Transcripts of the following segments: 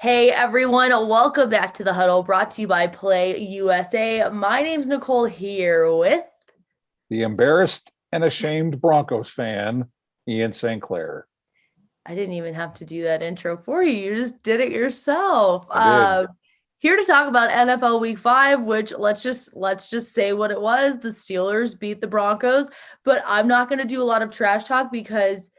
Hey everyone, welcome back to the Huddle, brought to you by Play USA. My name's Nicole here with The embarrassed and ashamed Broncos fan, Ian St. Clair. I didn't even have to do that intro for you. You just did it yourself. I did. Here to talk about NFL Week 5, which let's just say what it was. The Steelers beat the Broncos, but I'm not going to do a lot of trash talk because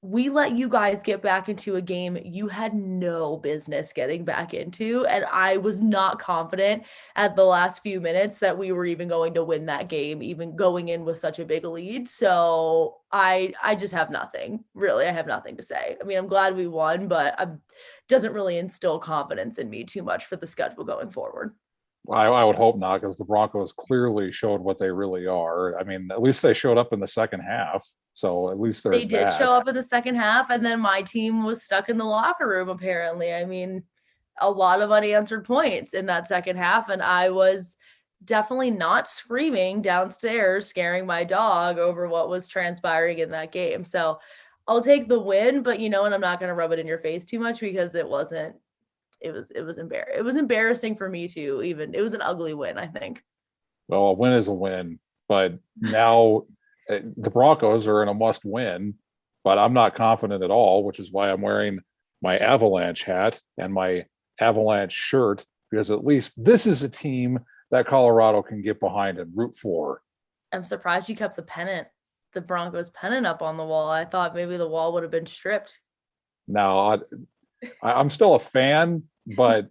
we let you guys get back into a game you had no business getting back into. And I was not confident at the last few minutes that we were even going to win that game, even going in with such a big lead. So I just have nothing. Really, I have nothing to say. I mean, I'm glad we won, but it doesn't really instill confidence in me too much for the schedule going forward. I would hope not, because the Broncos clearly showed what they really are. I mean, at least they showed up in the second half. So at least They there's did show that. up in the second half, and then my team was stuck in the locker room, apparently. I mean, a lot of unanswered points in that second half, and I was definitely not screaming downstairs, scaring my dog over what was transpiring in that game. So I'll take the win, but and I'm not going to rub it in your face too much because it wasn't. It was embarrassing for me too. Even it was an ugly win, I think. Well, a win is a win. But now the Broncos are in a must win, but I'm not confident at all, which is why I'm wearing my Avalanche hat and my Avalanche shirt, because at least this is a team that Colorado can get behind and root for. I'm surprised you kept the Broncos pennant up on the wall. I thought maybe the wall would have been stripped. Now, I'm still a fan, but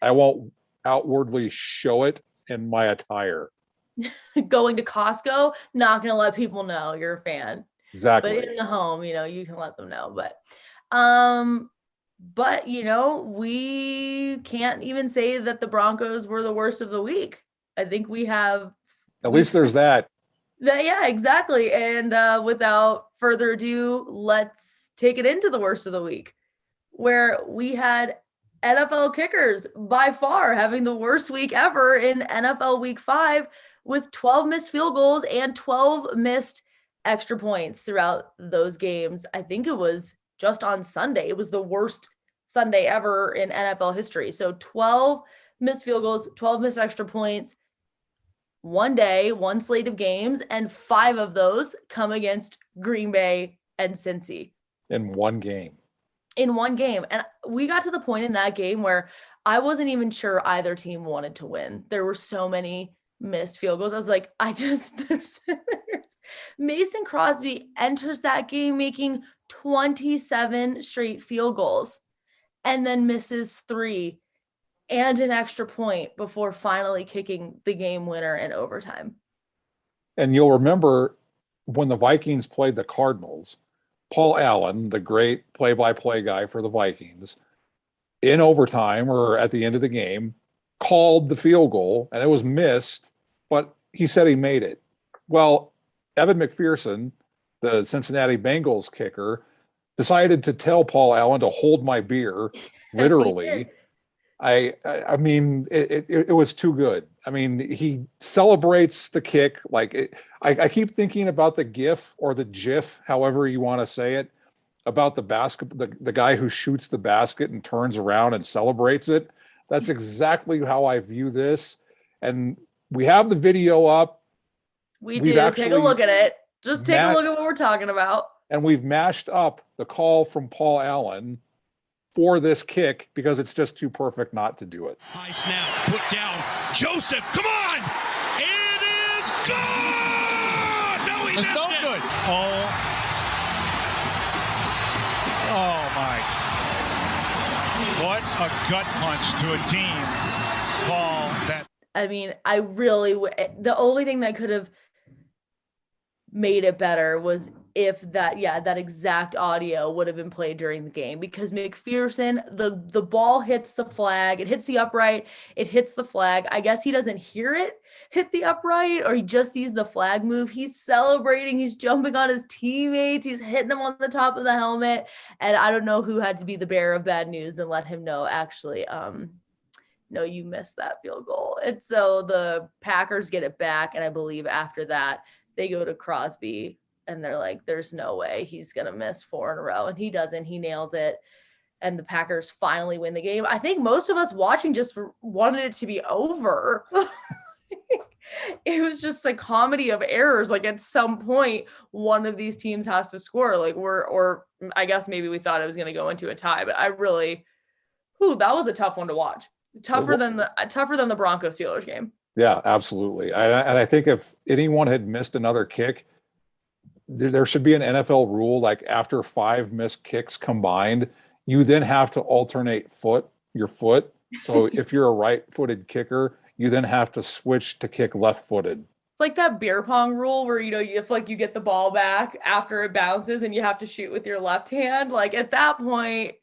I won't outwardly show it in my attire. Going to Costco, not gonna let people know you're a fan. But Exactly. in the home, you can let them know. Um, we can't even say that the Broncos were the worst of the week. I think At least there's that. yeah, exactly. And without further ado, let's take it into the worst of the week, where we had NFL kickers by far having the worst week ever in NFL Week 5 with 12 missed field goals and 12 missed extra points throughout those games. I think it was just on Sunday. It was the worst Sunday ever in NFL history. So 12 missed field goals, 12 missed extra points, one day, one slate of games, and 5 of those come against Green Bay and Cincy In one game. in one game. And we got to the point in that game where I wasn't even sure either team wanted to win. There were so many missed field goals. I was like, there's Mason Crosby enters that game making 27 straight field goals and then misses 3 and an extra point before finally kicking the game winner in overtime. And you'll remember when the Vikings played the Cardinals, Paul Allen, the great play by play guy for the Vikings, in overtime or at the end of the game, called the field goal and it was missed, but he said he made it. Well, Evan McPherson, the Cincinnati Bengals kicker, decided to tell Paul Allen to hold my beer, Yes, he did. literally. I mean, it was too good. I mean, he celebrates the kick like I keep thinking about the GIF or the GIF, however you want to say it, about the basket, the guy who shoots the basket and turns around and celebrates it. That's exactly how I view this. And we have the video up. We We've do. Take a actually look at it. Just take a Matt look at what we're talking about. and we've mashed up the call from Paul Allen for this kick because it's just too perfect not to do it. High snap, put down. Joseph, come on! It is good! No, he It's missed no it. good. Oh my. What a gut punch to a team, Paul. I mean, the only thing that could have made it better was if that exact audio would have been played during the game, because McPherson, the ball hits the flag, it hits the upright, it hits the flag. I guess he doesn't hear it hit the upright, or he just sees the flag move. He's celebrating, he's jumping on his teammates, he's hitting them on the top of the helmet. And I don't know who had to be the bearer of bad news and let him know, actually, no, you missed that field goal. And so the Packers get it back, and I believe after that they go to Crosby and they're like, there's no way he's going to miss 4 in a row. And he doesn't. He nails it. and the Packers finally win the game. I think most of us watching just wanted it to be over. It was just a comedy of errors. Like at some point, one of these teams has to score. Like or I guess maybe we thought it was going to go into a tie, but I really, that was a tough one to watch. Tougher than the Broncos Steelers game. Yeah, absolutely. And I think if anyone had missed another kick, there should be an NFL rule, like after 5 missed kicks combined, you then have to alternate your foot. So if you're a right-footed kicker, you then have to switch to kick left-footed. It's like that beer pong rule where, if like you get the ball back after it bounces and you have to shoot with your left hand. Like at that point,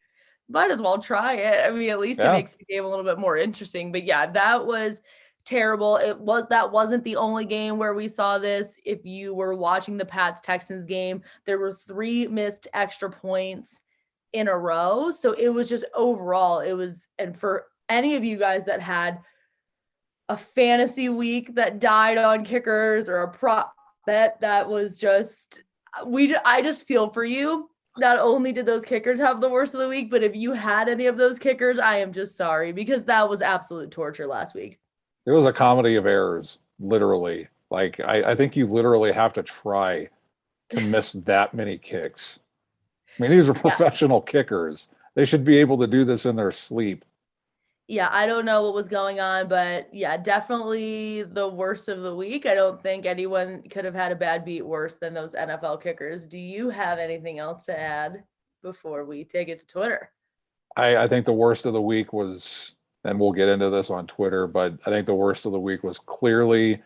might as well try it. I mean, at least it makes the game a little bit more interesting. But yeah, that was terrible. That wasn't the only game where we saw this. If you were watching the Pats-Texans game, there were 3 missed extra points in a row. So it was just overall, and for any of you guys that had a fantasy week that died on kickers or a prop bet, that was just, I just feel for you. Not only did those kickers have the worst of the week, but if you had any of those kickers, I am just sorry, because that was absolute torture last week. It was a comedy of errors, literally. Like, I think you literally have to try to miss that many kicks. I mean, these are professional kickers. They should be able to do this in their sleep. Yeah, I don't know what was going on, but yeah, definitely the worst of the week. I don't think anyone could have had a bad beat worse than those NFL kickers. Do you have anything else to add before we take it to Twitter? I think the worst of the week was, and we'll get into this on Twitter, but I think the worst of the week was clearly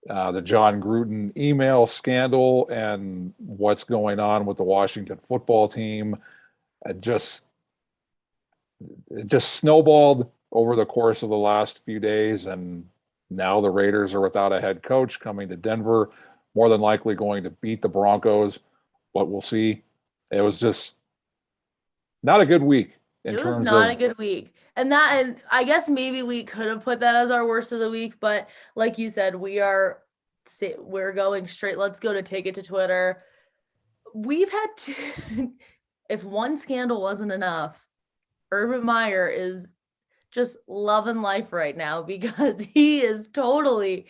the John Gruden email scandal and what's going on with the Washington football team. It just snowballed over the course of the last few days, and now the Raiders are without a head coach coming to Denver, more than likely going to beat the Broncos, but we'll see. It was just not a good week in terms of... It was not a good week. And I guess maybe we could have put that as our worst of the week, but like you said, we're going straight. Let's go to take it to Twitter. We've had if one scandal wasn't enough, Urban Meyer is just loving life right now, because he is totally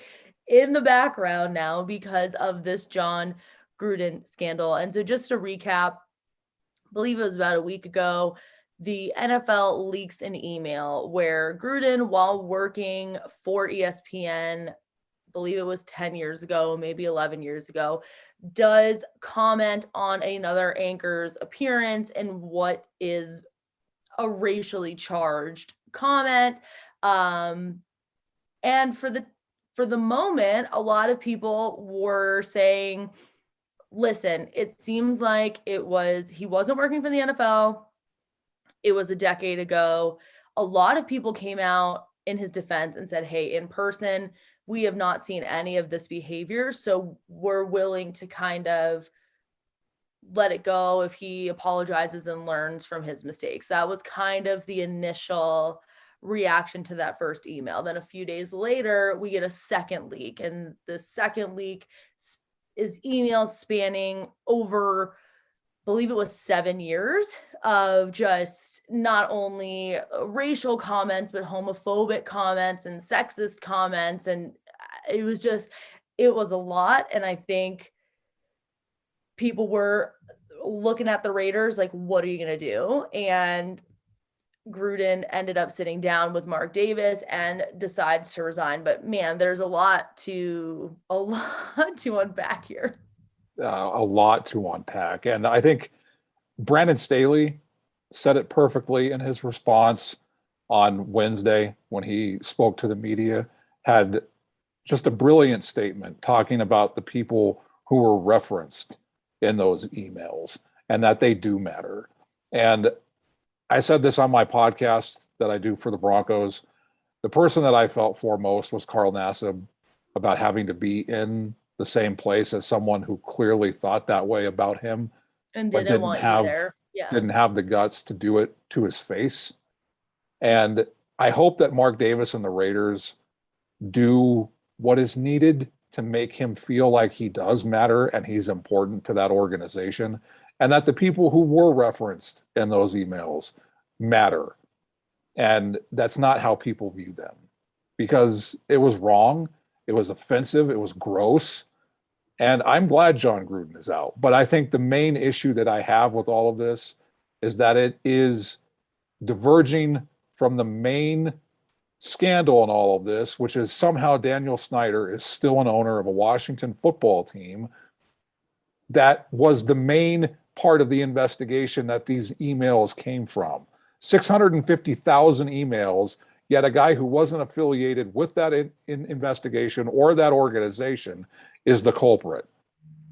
in the background now because of this John Gruden scandal. And so just to recap, I believe it was about a week ago, the NFL leaks an email where Gruden, while working for ESPN, I believe it was 10 years ago, maybe 11 years ago, does comment on another anchor's appearance and what is a racially charged comment. And for the moment, a lot of people were saying, listen, it seems like he wasn't working for the NFL. It was a decade ago. A lot of people came out in his defense and said, hey, in person, we have not seen any of this behavior. So we're willing to kind of let it go if he apologizes and learns from his mistakes. That was kind of the initial reaction to that first email. Then a few days later, we get a second leak, and the second leak is emails spanning over, I believe it was 7 years of just not only racial comments, but homophobic comments and sexist comments. And it was a lot. And I think people were looking at the Raiders like, what are you going to do? And Gruden ended up sitting down with Mark Davis and decides to resign. But man, there's a lot to unpack here. A lot to unpack. And I think Brandon Staley said it perfectly in his response on Wednesday when he spoke to the media, had just a brilliant statement talking about the people who were referenced in those emails and that they do matter. And I said this on my podcast that I do for the Broncos. The person that I felt for most was Carl Nassib, about having to be in the same place as someone who clearly thought that way about him and didn't have the guts to do it to his face. And I hope that Mark Davis and the Raiders do what is needed to make him feel like he does matter and he's important to that organization. and that the people who were referenced in those emails matter. And that's not how people view them, because it was wrong. It was offensive. It was gross. And I'm glad John Gruden is out. But I think the main issue that I have with all of this is that it is diverging from the main scandal in all of this, which is somehow Daniel Snyder is still an owner of a Washington football team. That was the main part of the investigation that these emails came from. 650,000 emails, yet a guy who wasn't affiliated with that investigation or that organization is the culprit.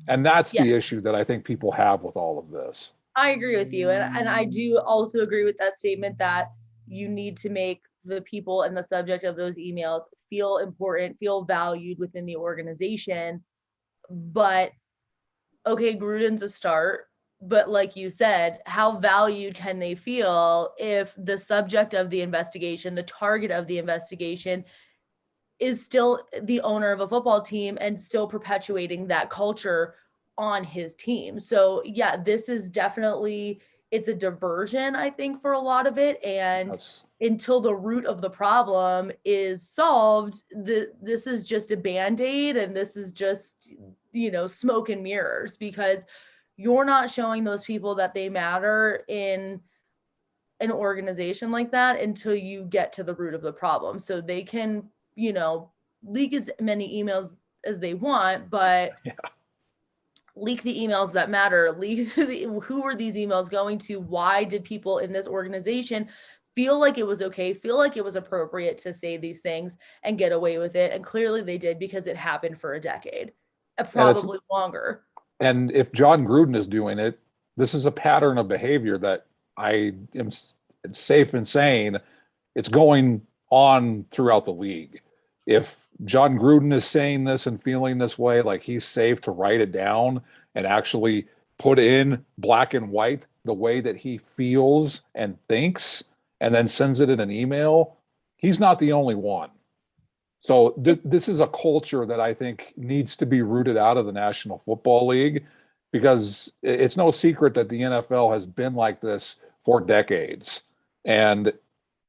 And that's the issue that I think people have with all of this. I agree with you. And I do also agree with that statement that you need to make the people and the subject of those emails feel important, feel valued within the organization. But okay, Gruden's a start. But like you said, how valued can they feel if the subject of the investigation, the target of the investigation, is still the owner of a football team and still perpetuating that culture on his team? So yeah, this is definitely, it's a diversion, I think, for a lot of it. And until the root of the problem is solved, this is just a Band-Aid, and this is just, smoke and mirrors, because you're not showing those people that they matter in an organization like that until you get to the root of the problem. So they can, leak as many emails as they want, but leak the emails that matter. Who were these emails going to? Why did people in this organization feel like it was okay, feel like it was appropriate to say these things and get away with it? And clearly they did, because it happened for a decade, probably longer. And if John Gruden is doing it, this is a pattern of behavior that I am safe in saying it's going on throughout the league. If John Gruden is saying this and feeling this way, like he's safe to write it down and actually put in black and white the way that he feels and thinks, and then sends it in an email, he's not the only one. So this is a culture that I think needs to be rooted out of the National Football League, because it's no secret that the NFL has been like this for decades. And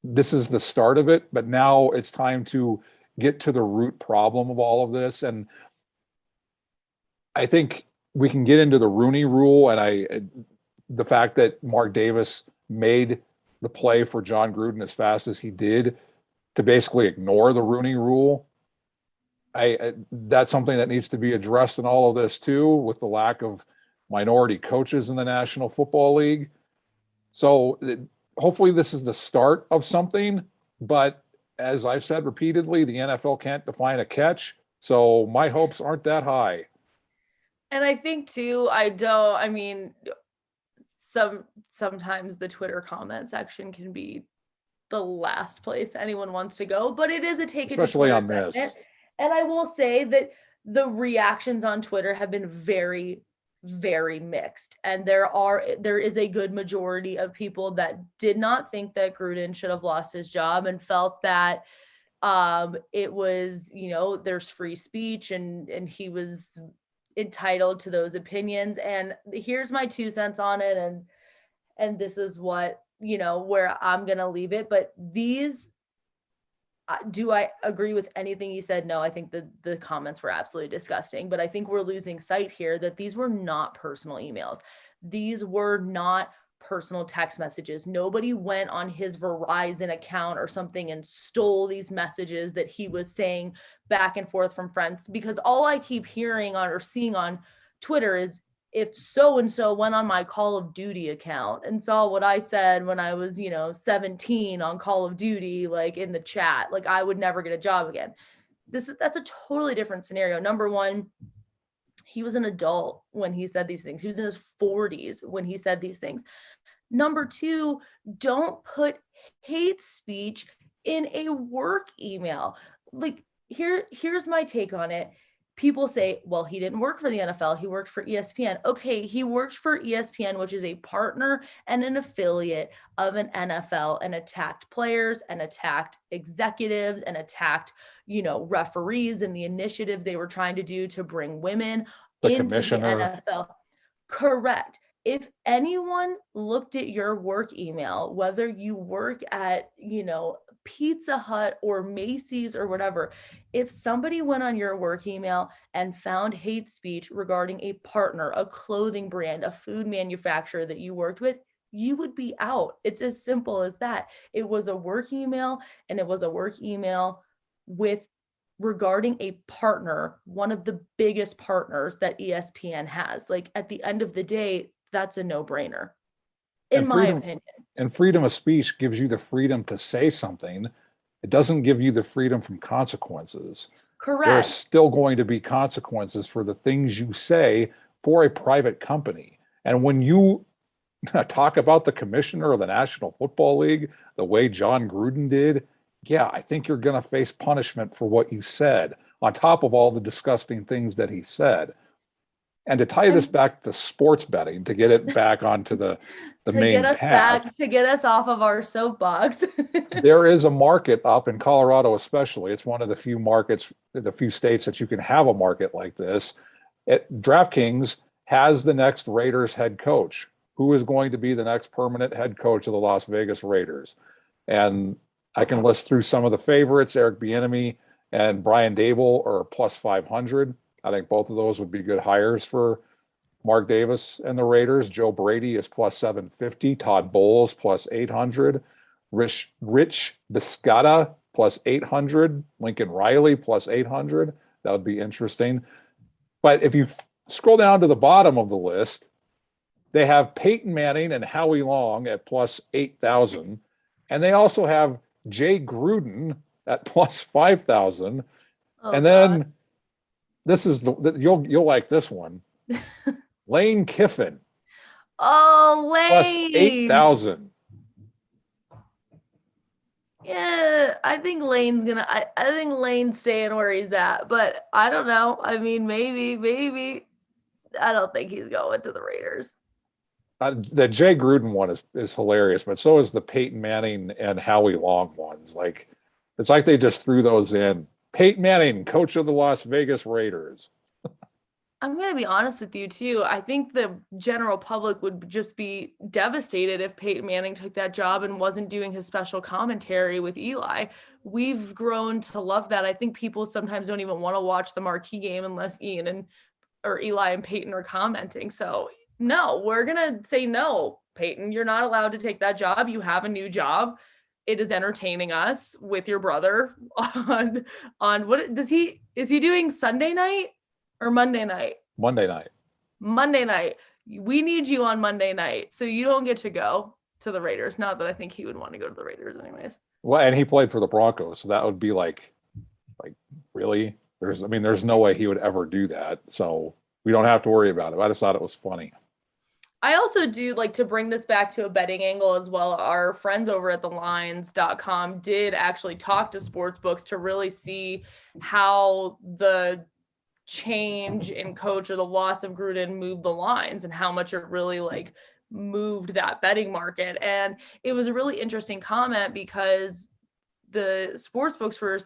this is the start of it, but now it's time to get to the root problem of all of this. And I think we can get into the Rooney Rule, and the fact that Mark Davis made the play for John Gruden as fast as he did to basically ignore the Rooney Rule. That's something that needs to be addressed in all of this too, with the lack of minority coaches in the National Football League. So hopefully this is the start of something, but as I've said repeatedly, the NFL can't define a catch. So my hopes aren't that high. And I think too, sometimes the Twitter comment section can be the last place anyone wants to go, but it is a take it to Twitter, especially on this. And I will say that the reactions on Twitter have been very, very mixed. And there is a good majority of people that did not think that Gruden should have lost his job and felt that it was, there's free speech and he was entitled to those opinions. And here's my 2 cents on it. And this is what, where I'm going to leave it. But do I agree with anything he said? No, I think the comments were absolutely disgusting, but I think we're losing sight here that these were not personal emails. These were not personal text messages. Nobody went on his Verizon account or something and stole these messages that he was saying back and forth from friends, because all I keep hearing on or seeing on Twitter is, if so-and-so went on my Call of Duty account and saw what I said when I was, 17 on Call of Duty, like in the chat, like I would never get a job again. That's a totally different scenario. Number one, he was an adult when he said these things. He was in his 40s when he said these things. Number two, don't put hate speech in a work email. Like here's my take on it. People say, well, he didn't work for the NFL. He worked for ESPN. Okay, he worked for ESPN, which is a partner and an affiliate of an NFL, and attacked players and attacked executives and attacked, referees and the initiatives they were trying to do to bring women into the NFL. Correct. if anyone looked at your work email, whether you work at, Pizza Hut or Macy's or whatever, if somebody went on your work email and found hate speech regarding a partner, a clothing brand, a food manufacturer that you worked with, you would be out. It's as simple as that. It was a work email, and it was a work email with regarding a partner, one of the biggest partners that ESPN has. Like, at the end of the day, that's a no-brainer, in my opinion. And freedom of speech gives you the freedom to say something. It doesn't give you the freedom from consequences. Correct. There are still going to be consequences for the things you say for a private company. And when you talk about the commissioner of the National Football League the way John Gruden did, yeah, I think you're going to face punishment for what you said, on top of all the disgusting things that he said. And to tie this back to sports betting, to get it back onto the main path, to get us off of our soapbox. there is a market up in Colorado, especially. It's one of the few markets, the few states that you can have a market like this. DraftKings has the next Raiders head coach. Who is going to be the next permanent head coach of the Las Vegas Raiders? And I can list through some of the favorites. Eric Bieniemy and Brian Dable are plus 500. I think both of those would be good hires for Mark Davis and the Raiders. Joe Brady is plus 750. Todd Bowles plus 800. Rich Biscotta plus 800. Lincoln Riley plus 800. That would be interesting. But if you scroll down to the bottom of the list, they have Peyton Manning and Howie Long at plus 8,000. And they also have Jay Gruden at plus 5,000. Oh, and then God. This is you'll like this one. Lane Kiffin. Oh, Lane. Plus 8,000. Yeah, I think Lane's gonna. I think Lane's staying where he's at, but I don't know. I mean, maybe. I don't think he's going to the Raiders. The Jay Gruden one is hilarious, but so is the Peyton Manning and Howie Long ones. Like, it's like they just threw those in. Peyton Manning, coach of the Las Vegas Raiders. I'm going to be honest with you, too. I think the general public would just be devastated if Peyton Manning took that job and wasn't doing his special commentary with Eli. We've grown to love that. I think people sometimes don't even want to watch the marquee game unless or Eli and Peyton are commenting. So, no, we're going to say no, Peyton. You're not allowed to take that job. You have a new job. It is entertaining us with your brother on what is he doing Sunday night or Monday night? Monday night. We need you on Monday night. So you don't get to go to the Raiders. Not that I think he would want to go to the Raiders anyways. Well, and he played for the Broncos. So that would be like really? There's no way he would ever do that. So we don't have to worry about it. I just thought it was funny. I also do like to bring this back to a betting angle as well. Our friends over at thelines.com did actually talk to Sportsbooks to really see how the change in coach or the loss of Gruden moved the lines and how much it really moved that betting market. And it was a really interesting comment because the Sportsbooks were,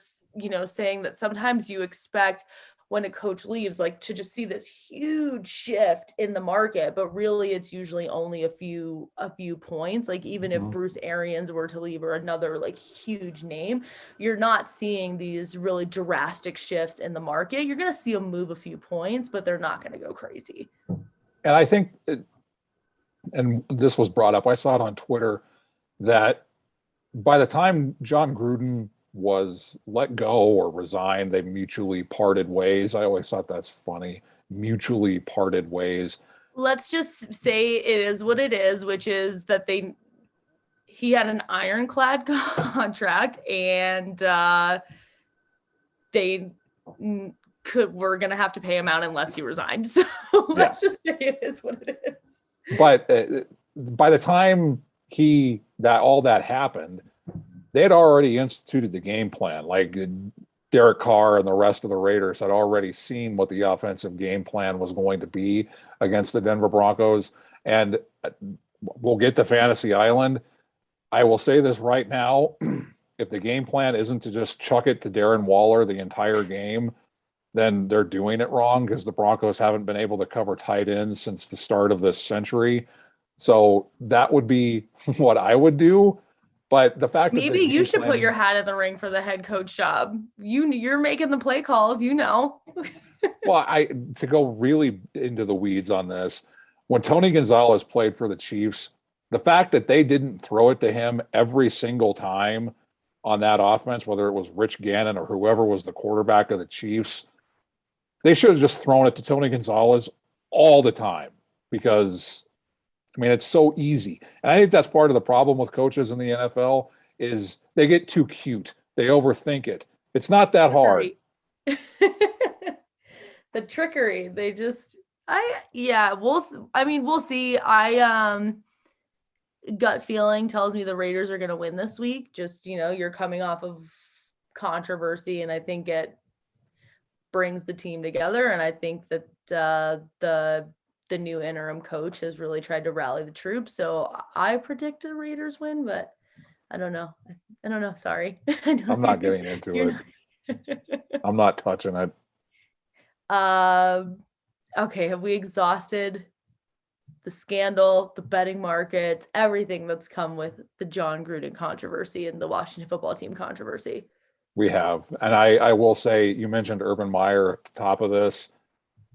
saying that sometimes you expect when a coach leaves, to just see this huge shift in the market, but really it's usually only a few points. Even if Bruce Arians were to leave or another huge name, you're not seeing these really drastic shifts in the market. You're going to see them move a few points, but they're not going to go crazy. And I think, and this was brought up, I saw it on Twitter, that by the time John Gruden was let go or resigned, they mutually parted ways. I always thought that's funny. Mutually parted ways. Let's just say it is what it is, which is that he had an ironclad contract and they were going to have to pay him out unless he resigned. So let's just say it is what it is. But by the time all that happened, they had already instituted the game plan. Derek Carr and the rest of the Raiders had already seen what the offensive game plan was going to be against the Denver Broncos. And we'll get to Fantasy Island. I will say this right now. If the game plan isn't to just chuck it to Darren Waller the entire game, then they're doing it wrong, because the Broncos haven't been able to cover tight ends since the start of this century. So that would be what I would do. But the fact that Maybe you should put your hat in the ring for the head coach job. You're making the play calls, well, to go really into the weeds on this, when Tony Gonzalez played for the Chiefs, the fact that they didn't throw it to him every single time on that offense, whether it was Rich Gannon or whoever was the quarterback of the Chiefs, they should have just thrown it to Tony Gonzalez all the time, because it's so easy. And I think that's part of the problem with coaches in the NFL is they get too cute. They overthink it. It's not that hard. The trickery. We'll see. Gut feeling tells me the Raiders are going to win this week. Just, you're coming off of controversy, and I think it brings the team together. And I think that the new interim coach has really tried to rally the troops. So I predict a Raiders win, but I don't know. Sorry. I'm not getting into it. I'm not touching it. Okay. Have we exhausted the scandal, the betting markets, everything that's come with the John Gruden controversy and the Washington football team controversy? We have. And I will say, you mentioned Urban Meyer at the top of this.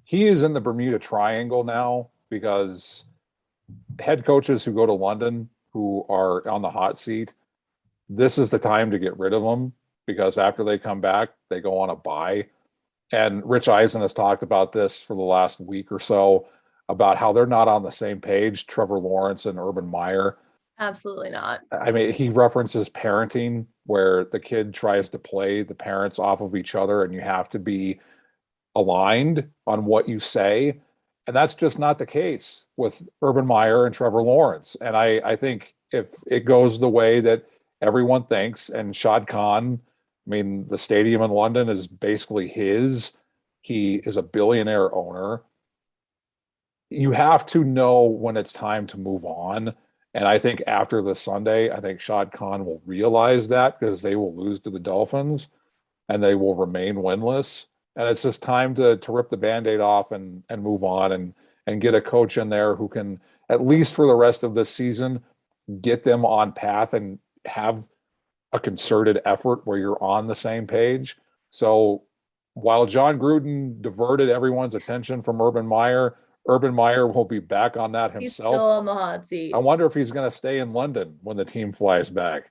He is in the Bermuda Triangle now, because head coaches who go to London, who are on the hot seat, this is the time to get rid of them, because after they come back, they go on a bye. And Rich Eisen has talked about this for the last week or so, about how they're not on the same page, Trevor Lawrence and Urban Meyer. Absolutely not. He references parenting, where the kid tries to play the parents off of each other, and you have to be aligned on what you say. And that's just not the case with Urban Meyer and Trevor Lawrence. And I think if it goes the way that everyone thinks, and Shad Khan, the stadium in London is basically his. He is a billionaire owner. You have to know when it's time to move on. And I think after this Sunday, I think Shad Khan will realize that, because they will lose to the Dolphins and they will remain winless. And it's just time to rip the Band-Aid off and move on, and get a coach in there who can, at least for the rest of this season, get them on path and have a concerted effort where you're on the same page. So while John Gruden diverted everyone's attention from Urban Meyer will be back on that himself. He's still on the hot seat. I wonder if he's going to stay in London when the team flies back.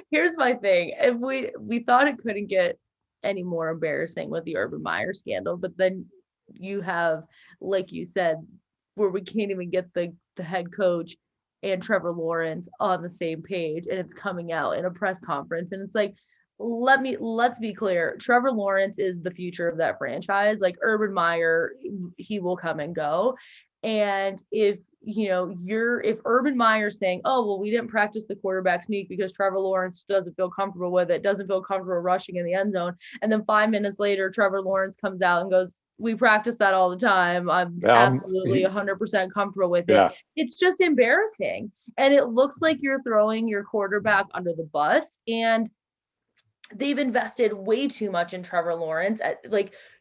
Here's my thing. If we thought it couldn't get any more embarrassing with the Urban Meyer scandal, but then you have, like you said, where we can't even get the head coach and Trevor Lawrence on the same page, and it's coming out in a press conference, and it's like, let's be clear. Trevor Lawrence is the future of that franchise. Like, Urban Meyer, he will come and go. And if Urban Meyer's saying, oh, well, we didn't practice the quarterback sneak because Trevor Lawrence doesn't feel comfortable with it, doesn't feel comfortable rushing in the end zone. And then 5 minutes later, Trevor Lawrence comes out and goes, we practice that all the time. I'm absolutely 100% comfortable with it. It's just embarrassing. And it looks like you're throwing your quarterback under the bus. And they've invested way too much in Trevor Lawrence.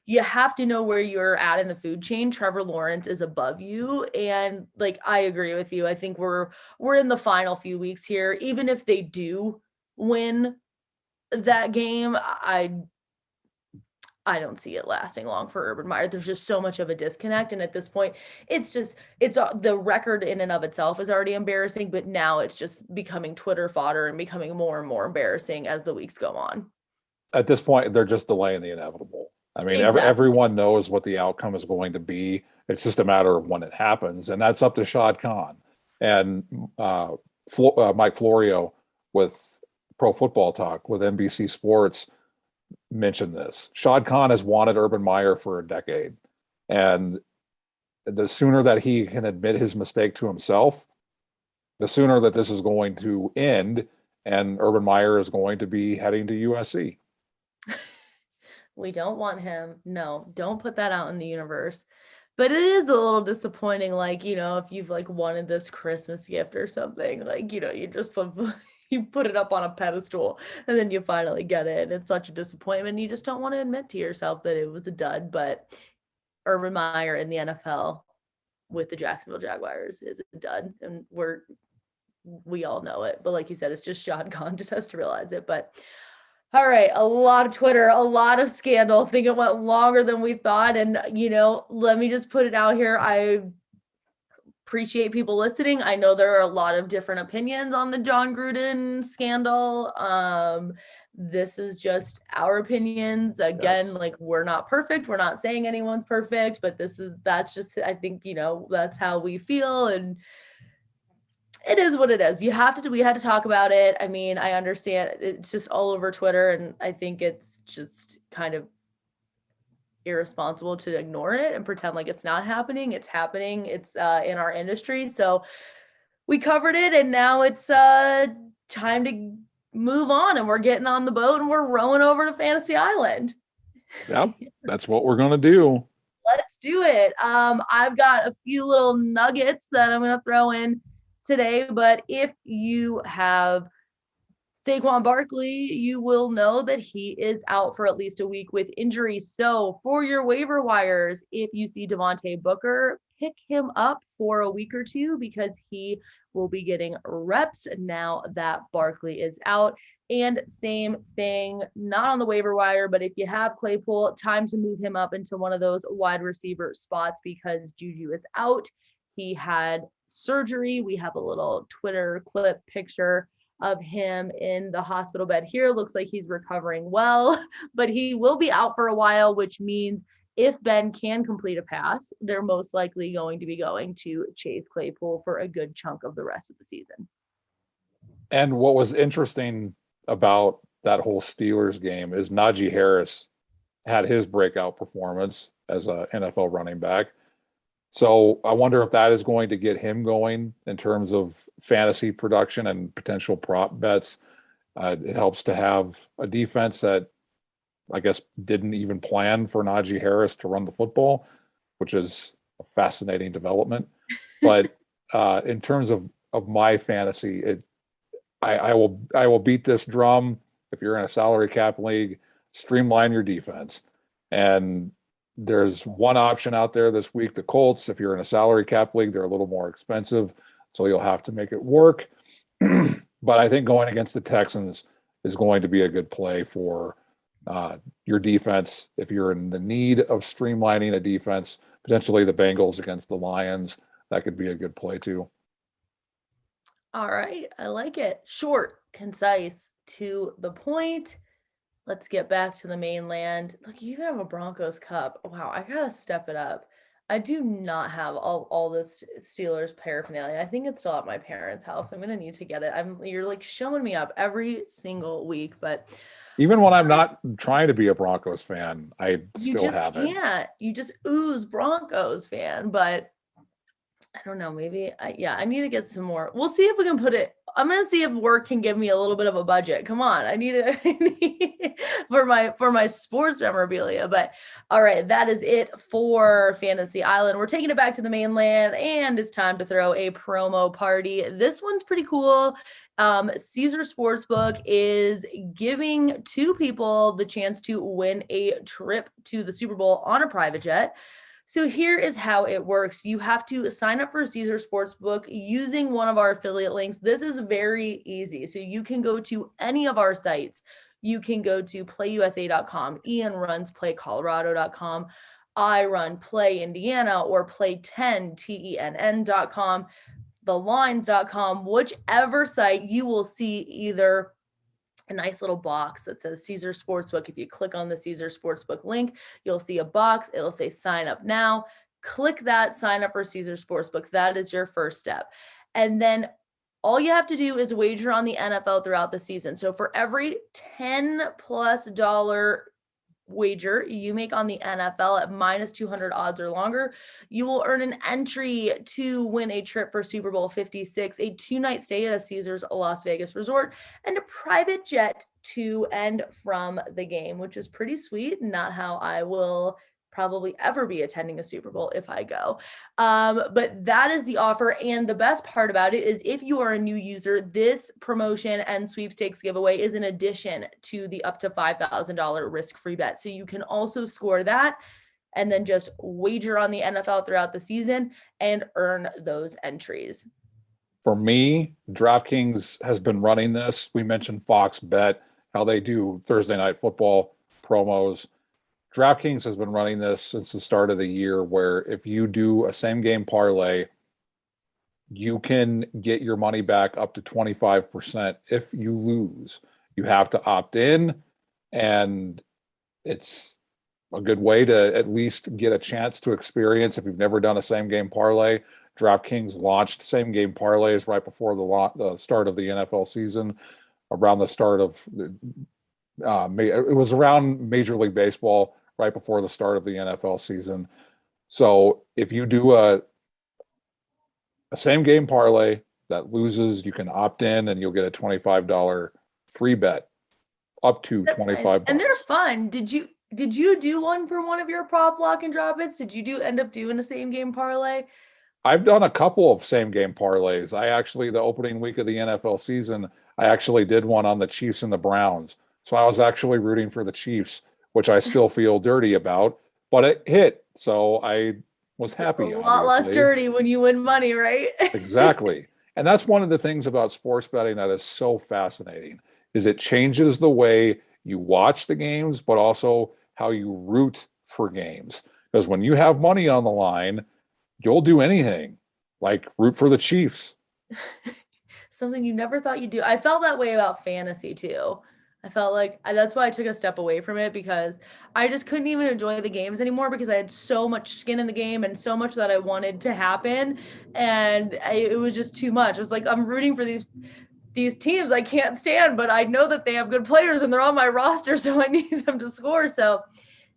You have to know where you're at in the food chain. Trevor Lawrence is above you. And I agree with you. I think we're in the final few weeks here. Even if they do win that game, I don't see it lasting long for Urban Meyer. There's just so much of a disconnect. And at this point, it's the record in and of itself is already embarrassing, but now it's just becoming Twitter fodder and becoming more and more embarrassing as the weeks go on. At this point, they're just delaying the inevitable. Exactly. Everyone knows what the outcome is going to be. It's just a matter of when it happens. And that's up to Shad Khan. And Mike Florio with Pro Football Talk with NBC Sports mentioned this. Shad Khan has wanted Urban Meyer for a decade. And the sooner that he can admit his mistake to himself, the sooner that this is going to end, and Urban Meyer is going to be heading to USC. We don't want him. No, don't put that out in the universe. But it is a little disappointing, if you've wanted this Christmas gift or something, you just you put it up on a pedestal and then you finally get it. And it's such a disappointment. You just don't want to admit to yourself that it was a dud, but Urban Meyer in the NFL with the Jacksonville Jaguars is a dud. And we all know it. But like you said, it's just Shad Khan just has to realize it. But all right, a lot of Twitter, a lot of scandal. I think it went longer than we thought. And, let me just put it out here. I appreciate people listening. I know there are a lot of different opinions on the John Gruden scandal. This is just our opinions. Again, Yes. like, we're not perfect. We're not saying anyone's perfect, but that's just, I think, that's how we feel. And it is what it is. We had to talk about it. I mean, I understand it's just all over Twitter, and I think it's just kind of irresponsible to ignore it and pretend like it's not happening. It's happening. It's in our industry. So we covered it, and now it's time to move on, and we're getting on the boat and we're rowing over to Fantasy Island. Yep, that's what we're going to do. Let's do it. I've got a few little nuggets that I'm going to throw in today, but if you have Saquon Barkley, you will know that he is out for at least a week with injury. So for your waiver wires, if you see Devontae Booker, pick him up for a week or two because he will be getting reps now that Barkley is out. And same thing, not on the waiver wire, but if you have Claypool, time to move him up into one of those wide receiver spots because Juju is out. He had surgery. We have a little Twitter clip picture of him in the hospital bed here. Looks like he's recovering well, but he will be out for a while, which means if Ben can complete a pass, they're most likely going to be going to Chase Claypool for a good chunk of the rest of the season. And what was interesting about that whole Steelers game is Najee Harris had his breakout performance as an NFL running back. So I wonder if that is going to get him going in terms of fantasy production and potential prop bets. It helps to have a defense that I guess didn't even plan for Najee Harris to run the football, which is a fascinating development. But in terms of my fantasy, I will beat this drum. If you're in a salary cap league, streamline your defense. And there's one option out there this week, the Colts. If you're in a salary cap league, they're a little more expensive, so you'll have to make it work. But I think going against the Texans is going to be a good play for your defense. If you're in the need of streamlining a defense, potentially the Bengals against the Lions, that could be a good play too. All right. I like it. Short, concise, to the point. Let's get back to the mainland. Look, you even have a Broncos cup. Wow, I gotta step it up. I do not have all this Steelers paraphernalia. I think it's still at my parents' house. I'm gonna need to get it. You're like showing me up every single week, but even when I'm not trying to be a Broncos fan, I still have it. You just can't. You just ooze Broncos fan, but I don't know. Maybe I need to get some more. We'll see if we can put it. I'm gonna see if work can give me a little bit of a budget. Come on, I need for my sports memorabilia. But all right, that is it for Fantasy Island. We're taking it back to the mainland, and it's time to throw a promo party. This one's pretty cool. Caesar Sportsbook is giving 2 people the chance to win a trip to the Super Bowl on a private jet. So here is how it works. You have to sign up for Caesar Sportsbook using one of our affiliate links. This is very easy. So you can go to any of our sites. You can go to playusa.com. Ian runs playcolorado.com. I run Play Indiana or Play10, TENN.com, thelines.com. Whichever site, you will see either a nice little box that says Caesar Sportsbook. If you click on the Caesar Sportsbook link, you'll see a box. It'll say sign up now. Click that, sign up for Caesar Sportsbook. That is your first step. And then all you have to do is wager on the NFL throughout the season. So for every $10+ wager you make on the NFL at -200 odds or longer, you will earn an entry to win a trip for Super Bowl 56, a 2-night stay at a Caesars Las Vegas resort, and a private jet to and from the game, which is pretty sweet. Not how I will probably ever be attending a Super Bowl if I go. But that is the offer. And the best part about it is if you are a new user, this promotion and sweepstakes giveaway is in addition to the up to $5,000 risk-free bet. So you can also score that and then just wager on the NFL throughout the season and earn those entries. For me, DraftKings has been running this. We mentioned Fox Bet, how they do Thursday Night Football promos. DraftKings has been running this since the start of the year, where if you do a same game parlay, you can get your money back up to 25% if you lose. You have to opt in, and it's a good way to at least get a chance to experience. If you've never done a same game parlay, DraftKings launched same game parlays right before the start of the NFL season, around the start of it was around Major League Baseball, right before the start of the NFL season. So if you do a same game parlay that loses, you can opt in and you'll get a $25 free bet, up to That's $25. nice. And they're fun. Did you do one for one of your prop lock and drop bets? Did you end up doing a same game parlay? I've done a couple of same game parlays. The opening week of the NFL season, I actually did one on the Chiefs and the Browns. So I was actually rooting for the Chiefs, which I still feel dirty about, but it hit. So I was happy. A lot less dirty when you win money, right? Exactly. And that's one of the things about sports betting that is so fascinating, is it changes the way you watch the games, but also how you root for games. Because when you have money on the line, you'll do anything, like root for the Chiefs. Something you never thought you'd do. I felt that way about fantasy too. I felt like that's why I took a step away from it, because I just couldn't even enjoy the games anymore because I had so much skin in the game and so much that I wanted to happen. And it was just too much. It was like, I'm rooting for these teams I can't stand, but I know that they have good players and they're on my roster, so I need them to score. So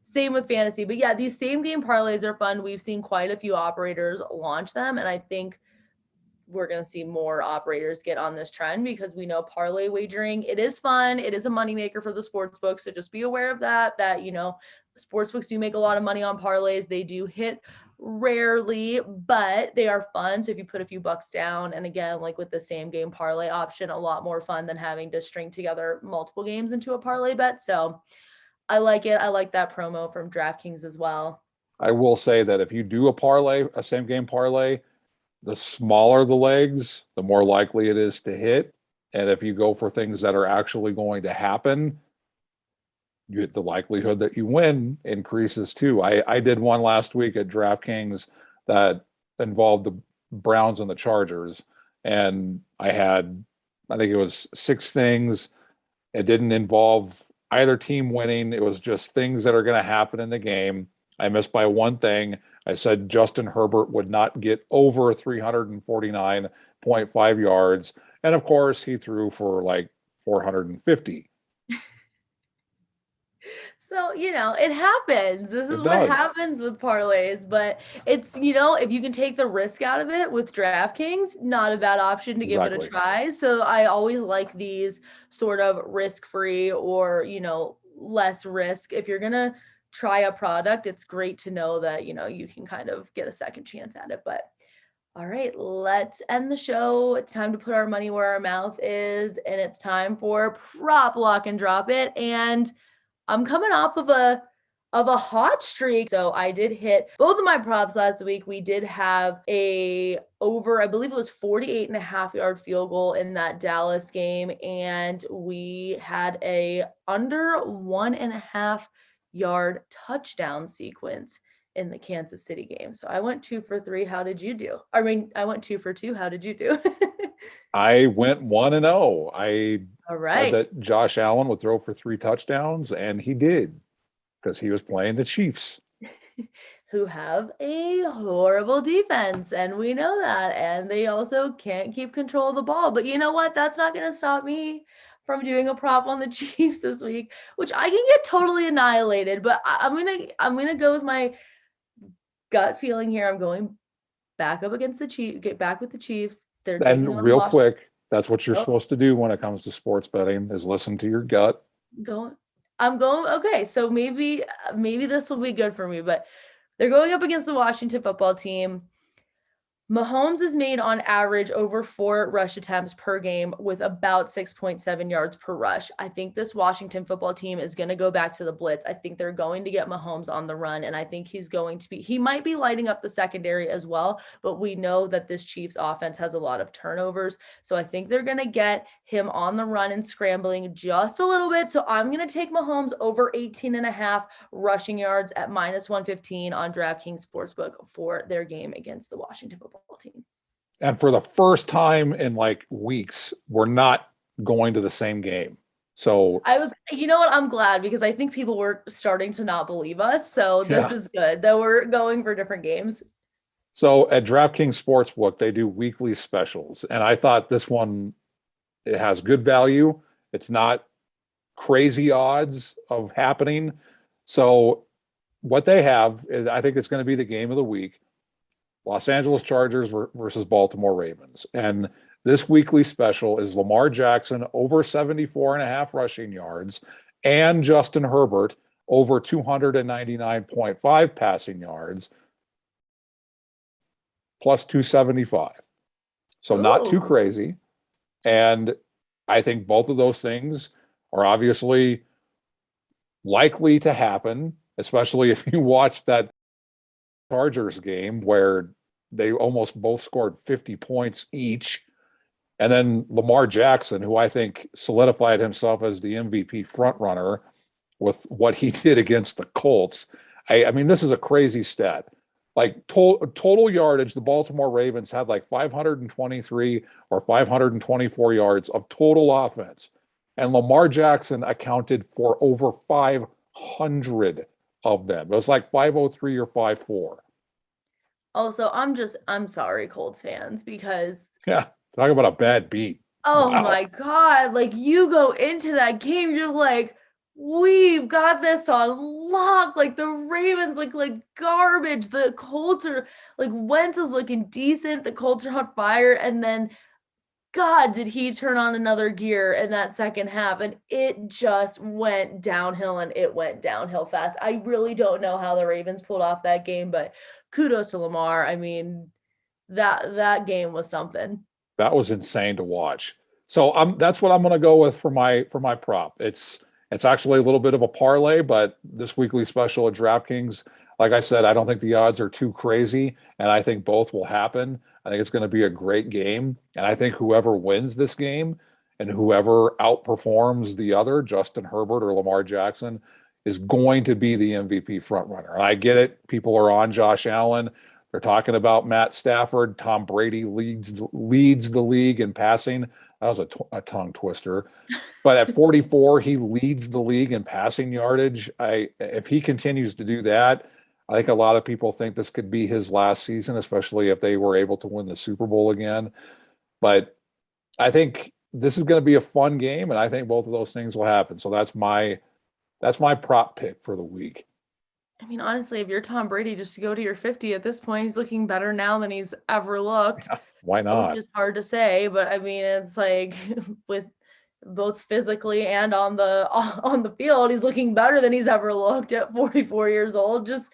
same with fantasy. But yeah, these same game parlays are fun. We've seen quite a few operators launch them, and I think we're going to see more operators get on this trend because we know parlay wagering, it is fun. It is a moneymaker for the sportsbooks. So just be aware of that, sportsbooks do make a lot of money on parlays. They do hit rarely, but they are fun. So if you put a few bucks down, and again, like with the same game parlay option, a lot more fun than having to string together multiple games into a parlay bet. So I like it. I like that promo from DraftKings as well. I will say that if you do a same game parlay, the smaller the legs, the more likely it is to hit. And if you go for things that are actually going to happen, the likelihood that you win increases too. I did one last week at DraftKings that involved the Browns and the Chargers. And I think it was 6 things. It didn't involve either team winning. It was just things that are going to happen in the game. I missed by one thing. I said Justin Herbert would not get over 349.5 yards. And of course, he threw for like 450. So, it happens. This is what happens with parlays, but it's, if you can take the risk out of it with DraftKings, not a bad option to give it a try. So I always like these sort of risk-free or, less risk. If you're going to try a product, it's great to know that, you can kind of get a second chance at it. But all right, let's end the show. It's time to put our money where our mouth is, and it's time for prop lock and drop it. And I'm coming off of a hot streak. So I did hit both of my props last week. We did have I believe it was 48.5-yard field goal in that Dallas game. And we had a under 1.5-yard touchdown sequence in the Kansas City game. So I went 2 for 3. How did you do? I went 2 for 2. How did you do? I went 1-0. All right. Said that Josh Allen would throw for 3 touchdowns, and he did, because he was playing the Chiefs, who have a horrible defense, and we know that. And they also can't keep control of the ball. But you know what? That's not going to stop me from doing a prop on the Chiefs this week, which I can get totally annihilated. But I'm gonna go with my gut feeling here. I'm going back up against the Chiefs. Get back with the Chiefs. They're taking and real quick. That's what you're supposed to do when it comes to sports betting, is listen to your gut. I'm going, okay, so maybe this will be good for me, but they're going up against the Washington football team. Mahomes is made on average over 4 rush attempts per game with about 6.7 yards per rush. I think this Washington football team is going to go back to the blitz. I think they're going to get Mahomes on the run, and I think he might be lighting up the secondary as well, but we know that this Chiefs offense has a lot of turnovers. So I think they're going to get him on the run and scrambling just a little bit. So I'm going to take Mahomes over 18.5 rushing yards at -115 on DraftKings Sportsbook for their game against the Washington football team. And for the first time in like weeks, we're not going to the same game. So you know what? I'm glad, because I think people were starting to not believe us. So this is good that we're going for different games. So at DraftKings Sportsbook, they do weekly specials. And I thought this one, it has good value. It's not crazy odds of happening. So what they have is, I think it's going to be the game of the week. Los Angeles Chargers versus Baltimore Ravens. And this weekly special is Lamar Jackson over 74.5 rushing yards and Justin Herbert over 299.5 passing yards plus 275. So not too crazy. And I think both of those things are obviously likely to happen, especially if you watch that Chargers game where they almost both scored 50 points each. And then Lamar Jackson, who I think solidified himself as the MVP frontrunner with what he did against the Colts. I mean, this is a crazy stat. Like total yardage, the Baltimore Ravens had like 523 or 524 yards of total offense. And Lamar Jackson accounted for over 500 of them. It was like 503 or 54. Also, I'm sorry, Colts fans, because talk about a bad beat. My God, like you go into that game, you're like, we've got this on lock. Like the Ravens look like garbage. The Colts are like, Wentz is looking decent. The Colts are on fire. And then, God, did he turn on another gear in that second half? And it just went downhill, and it went downhill fast. I really don't know how the Ravens pulled off that game, but kudos to Lamar. I mean, that game was something. That was insane to watch. So that's what I'm going to go with for my prop. It's actually a little bit of a parlay, but this weekly special at DraftKings, like I said, I don't think the odds are too crazy, and I think both will happen. I think it's going to be a great game, and I think whoever wins this game and whoever outperforms the other, Justin Herbert or Lamar Jackson, is going to be the MVP frontrunner. And I get it. People are on Josh Allen. They're talking about Matt Stafford. Tom Brady leads the league in passing. That was a tongue twister. But at 44, he leads the league in passing yardage. If he continues to do that, I think a lot of people think this could be his last season, especially if they were able to win the Super Bowl again. But I think this is going to be a fun game, and I think both of those things will happen. So that's my prop pick for the week. I mean, honestly, if you're Tom Brady, just to go to your 50 at this point, he's looking better now than he's ever looked. Yeah, why not? Which is hard to say, but I mean, it's like with both physically and on the field, he's looking better than he's ever looked at 44 years old. Just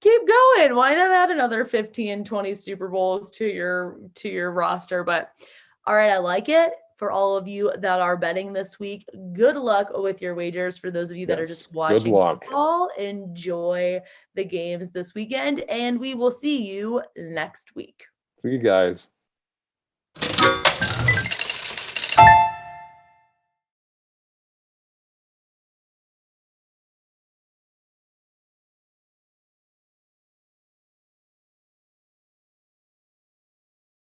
keep going. Why not add another 15, 20 Super Bowls to your roster? But all right, I like it. For all of you that are betting this week, good luck with your wagers. For those of you that are just watching football, enjoy the games this weekend, and we will see you next week. See you guys.